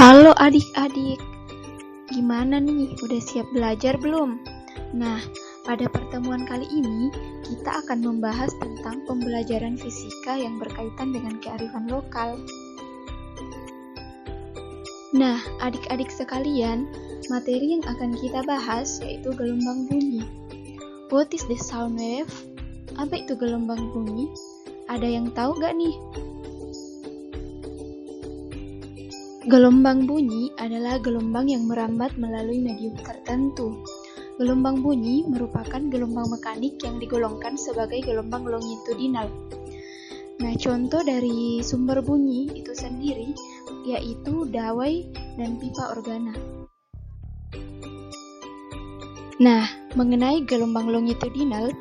Halo adik-adik, gimana nih? Udah siap belajar belum? Nah, pada pertemuan kali ini kita akan membahas tentang pembelajaran fisika yang berkaitan dengan kearifan lokal. Nah, adik-adik sekalian, materi yang akan kita bahas yaitu gelombang bunyi. What is the sound wave? Apa itu gelombang bunyi? Ada yang tahu gak nih? Gelombang bunyi adalah gelombang yang merambat melalui medium tertentu. Gelombang bunyi merupakan gelombang mekanik yang digolongkan sebagai gelombang longitudinal. Nah, contoh dari sumber bunyi itu sendiri yaitu dawai dan pipa organa. Nah, mengenai gelombang longitudinal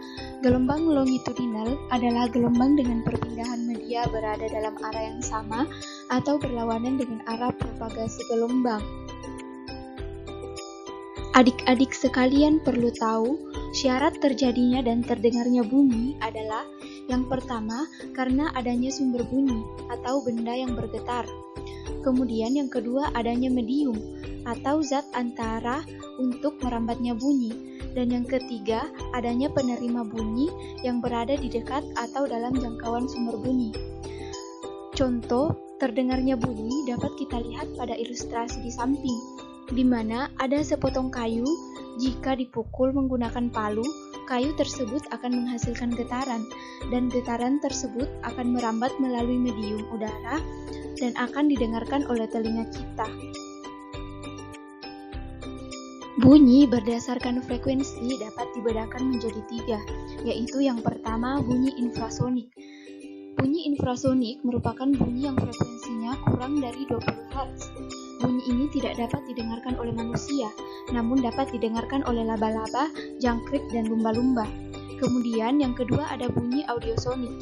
adalah gelombang dengan perpindahan media berada dalam arah yang sama atau berlawanan dengan arah propagasi gelombang. Adik-adik sekalian perlu tahu, syarat terjadinya dan terdengarnya bunyi adalah yang pertama, karena adanya sumber bunyi atau benda yang bergetar. Kemudian yang kedua, adanya medium atau zat antara untuk merambatnya bunyi. Dan yang ketiga, adanya penerima bunyi yang berada di dekat atau dalam jangkauan sumber bunyi. Contoh terdengarnya bunyi dapat kita lihat pada ilustrasi di samping, di mana ada sepotong kayu. Jika dipukul menggunakan palu, kayu tersebut akan menghasilkan getaran, dan getaran tersebut akan merambat melalui medium udara dan akan didengarkan oleh telinga kita. Bunyi berdasarkan frekuensi dapat dibedakan menjadi 3, yaitu yang pertama bunyi infrasonik. Bunyi infrasonik merupakan bunyi yang frekuensinya kurang dari 20 Hz. Bunyi ini tidak dapat didengarkan oleh manusia, namun dapat didengarkan oleh laba-laba, jangkrik, dan lumba-lumba. Kemudian yang kedua ada bunyi audiosonik.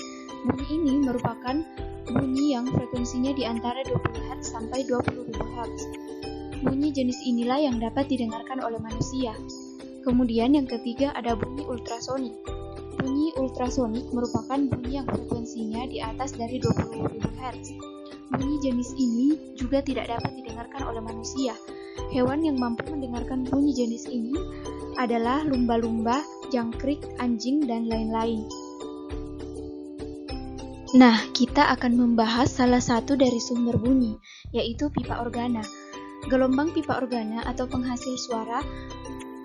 Bunyi ini merupakan bunyi yang frekuensinya di antara 20 Hz sampai 20.000 Hz. Bunyi jenis inilah yang dapat didengarkan oleh manusia. Kemudian yang ketiga ada bunyi ultrasonik. Bunyi ultrasonik merupakan bunyi yang frekuensinya di atas dari 20.000 Hz. Bunyi jenis ini juga tidak dapat didengarkan oleh manusia. Hewan yang mampu mendengarkan bunyi jenis ini adalah lumba-lumba, jangkrik, anjing, dan lain-lain. Nah, kita akan membahas salah satu dari sumber bunyi, yaitu pipa organa. Gelombang pipa organa atau penghasil suara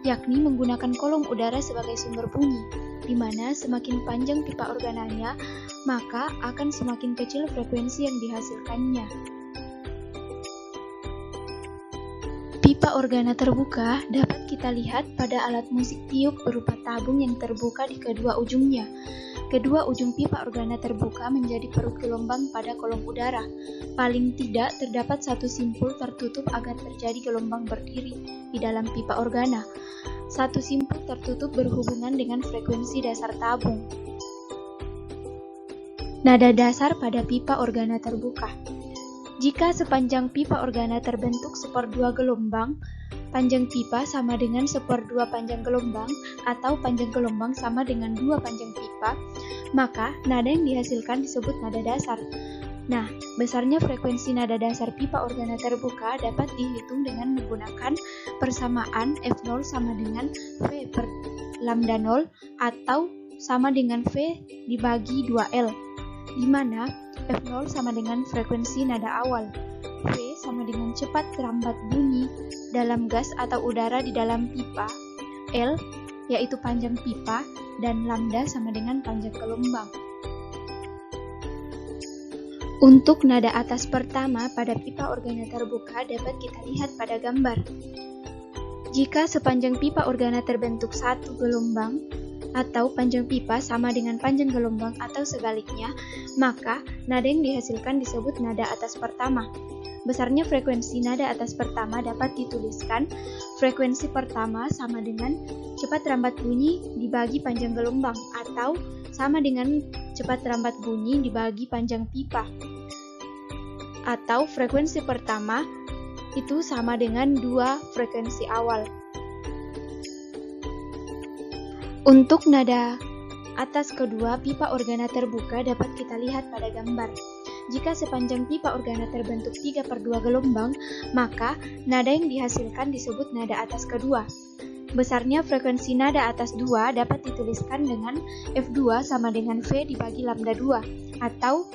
yakni menggunakan kolom udara sebagai sumber bunyi, di mana semakin panjang pipa organanya, maka akan semakin kecil frekuensi yang dihasilkannya. Pipa organa terbuka dapat kita lihat pada alat musik tiup berupa tabung yang terbuka di kedua ujungnya. Kedua ujung pipa organa terbuka menjadi perut gelombang pada kolom udara. Paling tidak terdapat satu simpul tertutup agar terjadi gelombang berdiri di dalam pipa organa. Satu simpul tertutup berhubungan dengan frekuensi dasar tabung. Nada dasar pada pipa organa terbuka. Jika sepanjang pipa organa terbentuk seperdua gelombang, panjang pipa sama dengan seperdua panjang gelombang, atau panjang gelombang sama dengan 2 panjang pipa, maka nada yang dihasilkan disebut nada dasar. Nah, besarnya frekuensi nada dasar pipa organa terbuka dapat dihitung dengan menggunakan persamaan F0 sama dengan V per lambda 0 atau sama dengan V dibagi 2L, di mana F0 sama dengan frekuensi nada awal, V sama dengan cepat rambat bunyi dalam gas atau udara di dalam pipa, L yaitu panjang pipa, dan lambda sama dengan panjang gelombang. Untuk nada atas pertama pada pipa organa terbuka dapat kita lihat pada gambar. Jika sepanjang pipa organa terbentuk satu gelombang atau panjang pipa sama dengan panjang gelombang atau sebaliknya, maka nada yang dihasilkan disebut nada atas pertama. Besarnya frekuensi nada atas pertama dapat dituliskan frekuensi pertama sama dengan cepat rambat bunyi dibagi panjang gelombang, atau sama dengan cepat rambat bunyi dibagi panjang pipa, atau frekuensi pertama itu sama dengan 2 frekuensi awal. Untuk nada atas kedua pipa organa terbuka dapat kita lihat pada gambar. Jika sepanjang pipa organa terbentuk 3/2 gelombang, maka nada yang dihasilkan disebut nada atas kedua. Besarnya frekuensi nada atas 2 dapat dituliskan dengan F2 sama dengan V dibagi lambda 2, atau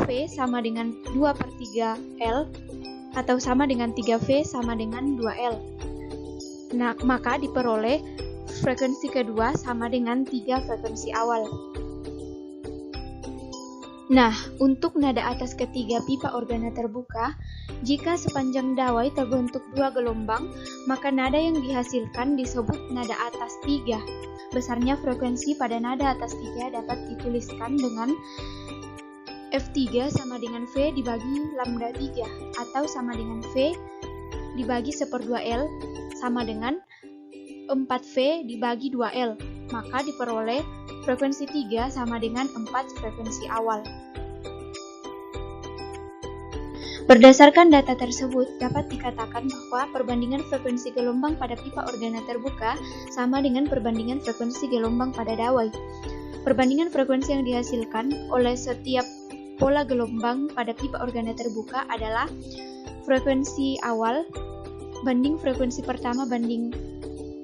V sama dengan 2/3 L, atau sama dengan 3V sama dengan 2L. Nah, maka diperoleh frekuensi kedua sama dengan 3 frekuensi awal. Nah, untuk nada atas ketiga pipa organa terbuka, jika sepanjang dawai terbentuk 2 gelombang, maka nada yang dihasilkan disebut nada atas 3. Besarnya frekuensi pada nada atas 3 dapat dituliskan dengan F3 sama dengan V dibagi lambda 3, atau sama dengan V dibagi 1/2L sama dengan 4V dibagi 2L. Maka diperoleh frekuensi 3 sama dengan 4 frekuensi awal. Berdasarkan data tersebut, dapat dikatakan bahwa perbandingan frekuensi gelombang pada pipa organa terbuka sama dengan perbandingan frekuensi gelombang pada dawai. Perbandingan frekuensi yang dihasilkan oleh setiap pola gelombang pada pipa organa terbuka adalah frekuensi awal banding frekuensi pertama banding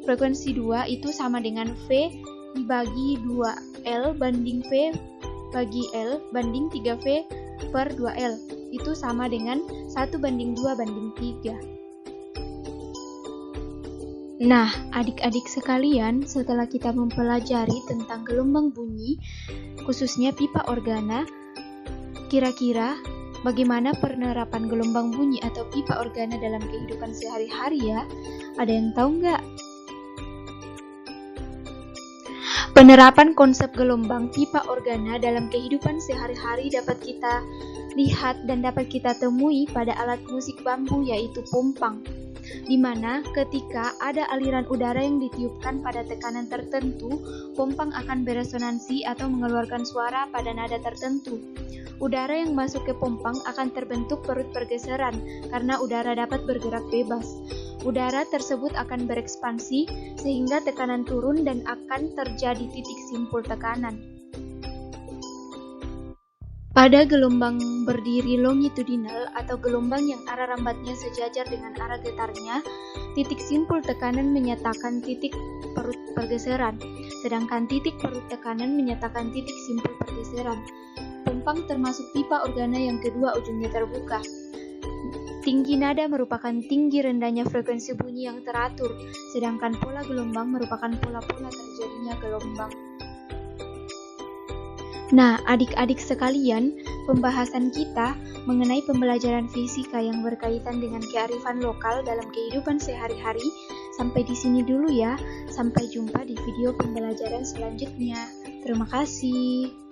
frekuensi 2 itu sama dengan V dibagi 2L banding V bagi L banding 3V per 2L. Itu sama dengan 1/2/3. Nah, adik-adik sekalian, setelah kita mempelajari tentang gelombang bunyi, khususnya pipa organa, kira-kira bagaimana penerapan gelombang bunyi atau pipa organa dalam kehidupan sehari-hari ya? Ada yang tahu nggak? Penerapan konsep gelombang pipa organa dalam kehidupan sehari-hari dapat kita lihat dan dapat kita temui pada alat musik bambu yaitu pompang, di mana ketika ada aliran udara yang ditiupkan pada tekanan tertentu, pompang akan beresonansi atau mengeluarkan suara pada nada tertentu. Udara yang masuk ke pompang akan terbentuk perut pergeseran karena udara dapat bergerak bebas. Udara tersebut akan berekspansi sehingga tekanan turun dan akan terjadi titik simpul tekanan. Pada gelombang berdiri longitudinal atau gelombang yang arah rambatnya sejajar dengan arah getarnya, titik simpul tekanan menyatakan titik perut pergeseran, sedangkan titik perut tekanan menyatakan titik simpul pergeseran. Pompang termasuk pipa organa yang kedua ujungnya terbuka. Tinggi nada merupakan tinggi rendahnya frekuensi bunyi yang teratur, sedangkan pola gelombang merupakan pola-pola terjadinya gelombang. Nah, adik-adik sekalian, pembahasan kita mengenai pembelajaran fisika yang berkaitan dengan kearifan lokal dalam kehidupan sehari-hari sampai di sini dulu ya. Sampai jumpa di video pembelajaran selanjutnya. Terima kasih.